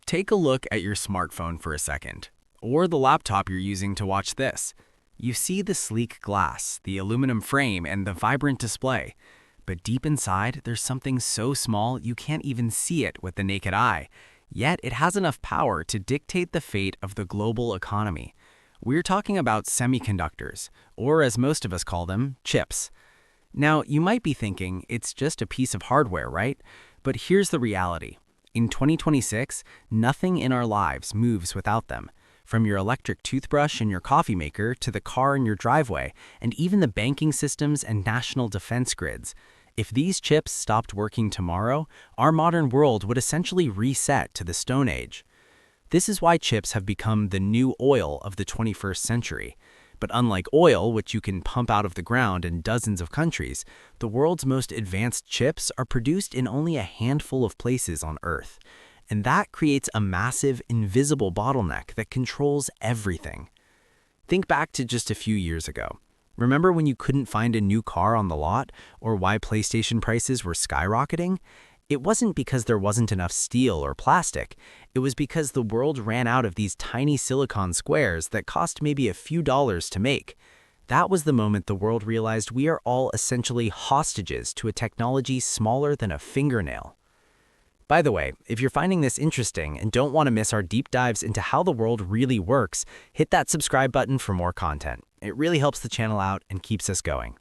Take a look at your smartphone for a second, or the laptop you're using to watch this. You see the sleek glass, the aluminum frame, and the vibrant display. But deep inside, there's something so small you can't even see it with the naked eye. Yet it has enough power to dictate the fate of the global economy. We're talking about semiconductors, or as most of us call them, chips. Now, you might be thinking it's just a piece of hardware, right? But here's the reality. In 2026, nothing in our lives moves without them. From your electric toothbrush and your coffee maker to the car in your driveway, and even the banking systems and national defense grids. If these chips stopped working tomorrow, our modern world would essentially reset to the Stone Age. This is why chips have become the new oil of the 21st century. But unlike oil, which you can pump out of the ground in dozens of countries, the world's most advanced chips are produced in only a handful of places on Earth. And that creates a massive, invisible bottleneck that controls everything. Think back to just a few years ago. Remember when you couldn't find a new car on the lot, or why PlayStation prices were skyrocketing? It wasn't because there wasn't enough steel or plastic. It was because the world ran out of these tiny silicon squares that cost maybe a few dollars to make. That was the moment the world realized we are all essentially hostages to a technology smaller than a fingernail. By the way, if you're finding this interesting and don't want to miss our deep dives into how the world really works, hit that subscribe button for more content. It really helps the channel out and keeps us going.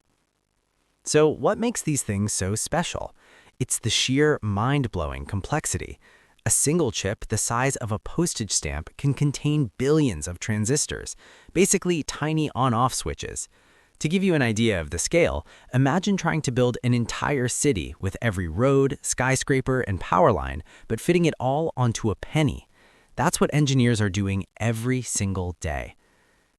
So, what makes these things so special? It's the sheer mind-blowing complexity. A single chip the size of a postage stamp can contain billions of transistors, basically tiny on-off switches. To give you an idea of the scale, imagine trying to build an entire city with every road, skyscraper, and power line, but fitting it all onto a penny. That's what engineers are doing every single day.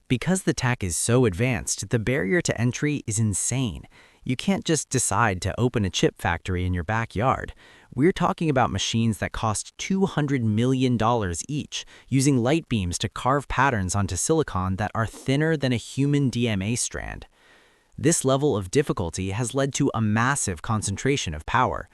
Because the tech is so advanced, the barrier to entry is insane. You can't just decide to open a chip factory in your backyard. We're talking about machines that cost $200 million each, using light beams to carve patterns onto silicon that are thinner than a human DNA strand. This level of difficulty has led to a massive concentration of power.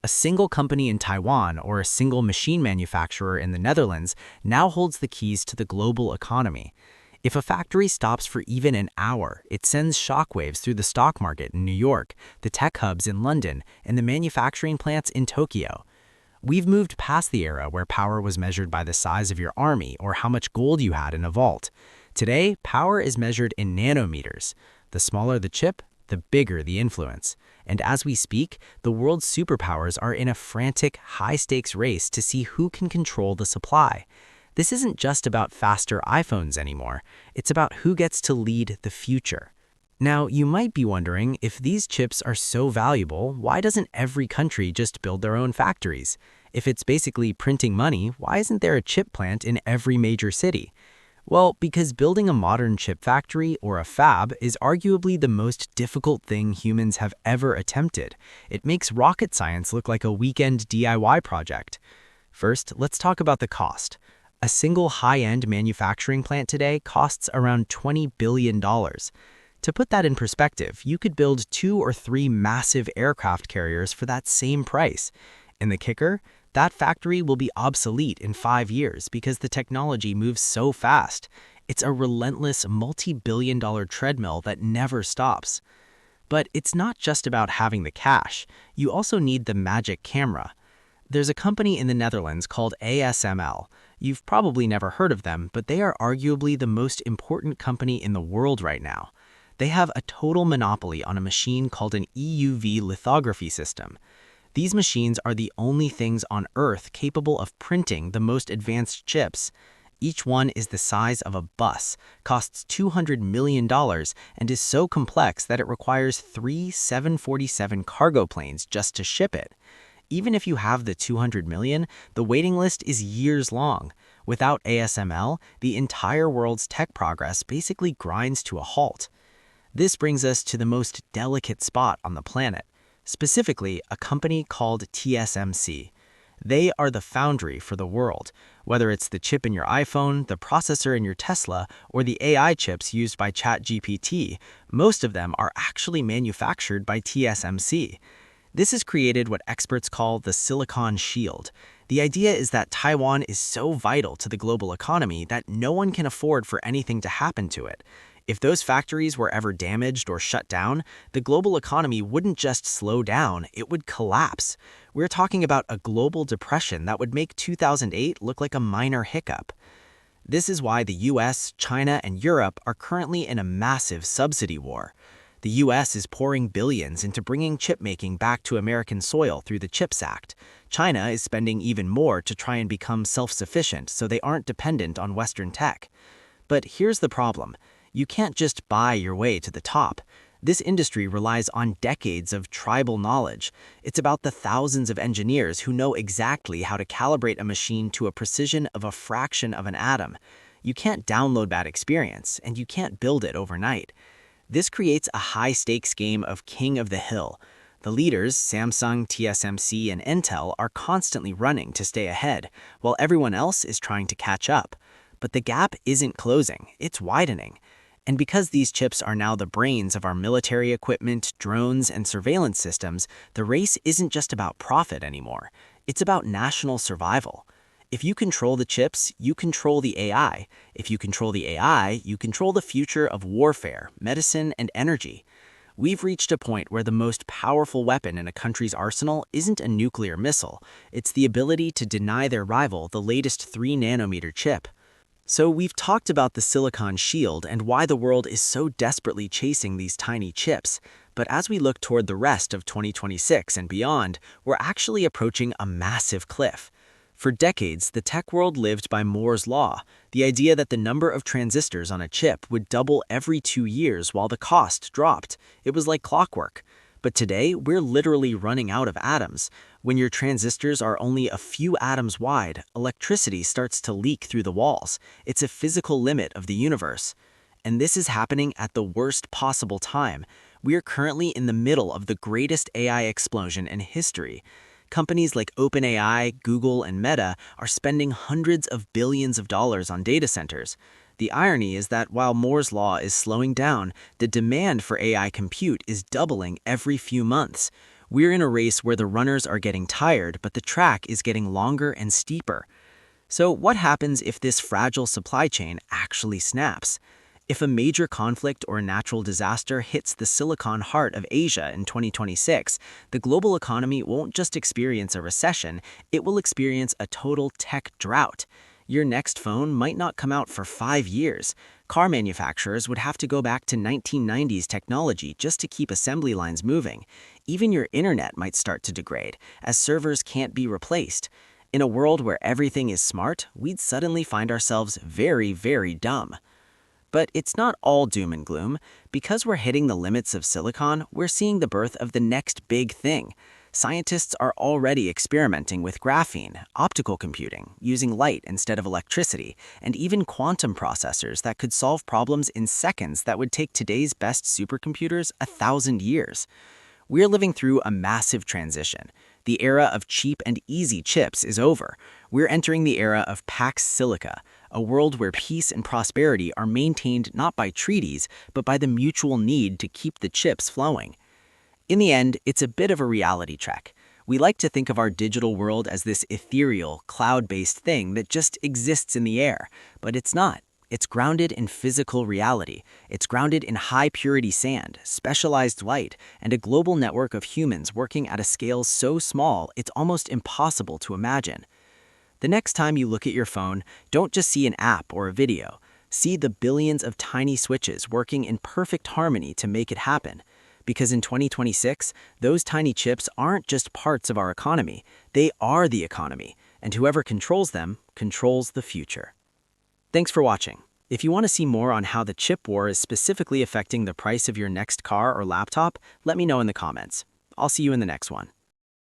A single company in Taiwan or a single machine manufacturer in the Netherlands now holds the keys to the global economy. If a factory stops for even an hour, it sends shockwaves through the stock market in New York, the tech hubs in London, and the manufacturing plants in Tokyo. We've moved past the era where power was measured by the size of your army or how much gold you had in a vault. Today, power is measured in nanometers. The smaller the chip, the bigger the influence. And as we speak, the world's superpowers are in a frantic, high-stakes race to see who can control the supply. This isn't just about faster iPhones anymore. It's about who gets to lead the future. Now, you might be wondering, if these chips are so valuable, why doesn't every country just build their own factories? If it's basically printing money, why isn't there a chip plant in every major city? Well, because building a modern chip factory or a fab is arguably the most difficult thing humans have ever attempted. It makes rocket science look like a weekend DIY project. First, let's talk about the cost. A single high-end manufacturing plant today costs around $20 billion. To put that in perspective, you could build 2 or 3 massive aircraft carriers for that same price. And the kicker? That factory will be obsolete in 5 years because the technology moves so fast. It's a relentless multi-billion-dollar treadmill that never stops. But it's not just about having the cash. You also need the magic camera. There's a company in the Netherlands called ASML. You've probably never heard of them, but they are arguably the most important company in the world right now. They have a total monopoly on a machine called an EUV lithography system. These machines are the only things on Earth capable of printing the most advanced chips. Each one is the size of a bus, costs $200 million, and is so complex that it requires 3 747 cargo planes just to ship it. Even if you have the 200 million, the waiting list is years long. Without ASML, the entire world's tech progress basically grinds to a halt. This brings us to the most delicate spot on the planet, specifically a company called TSMC. They are the foundry for the world. Whether it's the chip in your iPhone, the processor in your Tesla, or the AI chips used by ChatGPT, most of them are actually manufactured by TSMC. This has created what experts call the silicon shield. The idea is that Taiwan is so vital to the global economy that no one can afford for anything to happen to it. If those factories were ever damaged or shut down, the global economy wouldn't just slow down, it would collapse. We're talking about a global depression that would make 2008 look like a minor hiccup. This is why the US, China, and Europe are currently in a massive subsidy war. The US is pouring billions into bringing chip-making back to American soil through the CHIPS Act. China is spending even more to try and become self-sufficient so they aren't dependent on Western tech. But here's the problem. You can't just buy your way to the top. This industry relies on decades of tribal knowledge. It's about the thousands of engineers who know exactly how to calibrate a machine to a precision of a fraction of an atom. You can't download that experience, and you can't build it overnight. This creates a high-stakes game of king of the hill. The leaders, Samsung, TSMC, and Intel, are constantly running to stay ahead, while everyone else is trying to catch up. But the gap isn't closing, it's widening. And because these chips are now the brains of our military equipment, drones, and surveillance systems, the race isn't just about profit anymore. It's about national survival. If you control the chips, you control the AI. If you control the AI, you control the future of warfare, medicine, and energy. We've reached a point where the most powerful weapon in a country's arsenal isn't a nuclear missile. It's the ability to deny their rival the latest 3-nanometer chip. So we've talked about the silicon shield and why the world is so desperately chasing these tiny chips. But as we look toward the rest of 2026 and beyond, we're actually approaching a massive cliff. For decades, the tech world lived by Moore's law, the idea that the number of transistors on a chip would double every 2 years while the cost dropped. It was like clockwork. But today, we're literally running out of atoms. When your transistors are only a few atoms wide, electricity starts to leak through the walls. It's a physical limit of the universe. And this is happening at the worst possible time. We are currently in the middle of the greatest AI explosion in history. Companies like OpenAI, Google, and Meta are spending hundreds of billions of dollars on data centers. The irony is that while Moore's law is slowing down, the demand for AI compute is doubling every few months. We're in a race where the runners are getting tired, but the track is getting longer and steeper. So what happens if this fragile supply chain actually snaps? If a major conflict or natural disaster hits the silicon heart of Asia in 2026, the global economy won't just experience a recession, it will experience a total tech drought. Your next phone might not come out for 5 years. Car manufacturers would have to go back to 1990s technology just to keep assembly lines moving. Even your internet might start to degrade, as servers can't be replaced. In a world where everything is smart, we'd suddenly find ourselves very, very dumb. But it's not all doom and gloom. Because we're hitting the limits of silicon, we're seeing the birth of the next big thing. Scientists are already experimenting with graphene, optical computing, using light instead of electricity, and even quantum processors that could solve problems in seconds that would take today's best supercomputers 1,000 years. We're living through a massive transition. The era of cheap and easy chips is over. We're entering the era of Pax Silica, a world where peace and prosperity are maintained not by treaties, but by the mutual need to keep the chips flowing. In the end, it's a bit of a reality check. We like to think of our digital world as this ethereal, cloud-based thing that just exists in the air, but it's not. It's grounded in physical reality. It's grounded in high-purity sand, specialized light, and a global network of humans working at a scale so small it's almost impossible to imagine. The next time you look at your phone, don't just see an app or a video. See the billions of tiny switches working in perfect harmony to make it happen. Because in 2026, those tiny chips aren't just parts of our economy, they are the economy, and whoever controls them controls the future. Thanks for watching. If you want to see more on how the chip war is specifically affecting the price of your next car or laptop, let me know in the comments. I'll see you in the next one.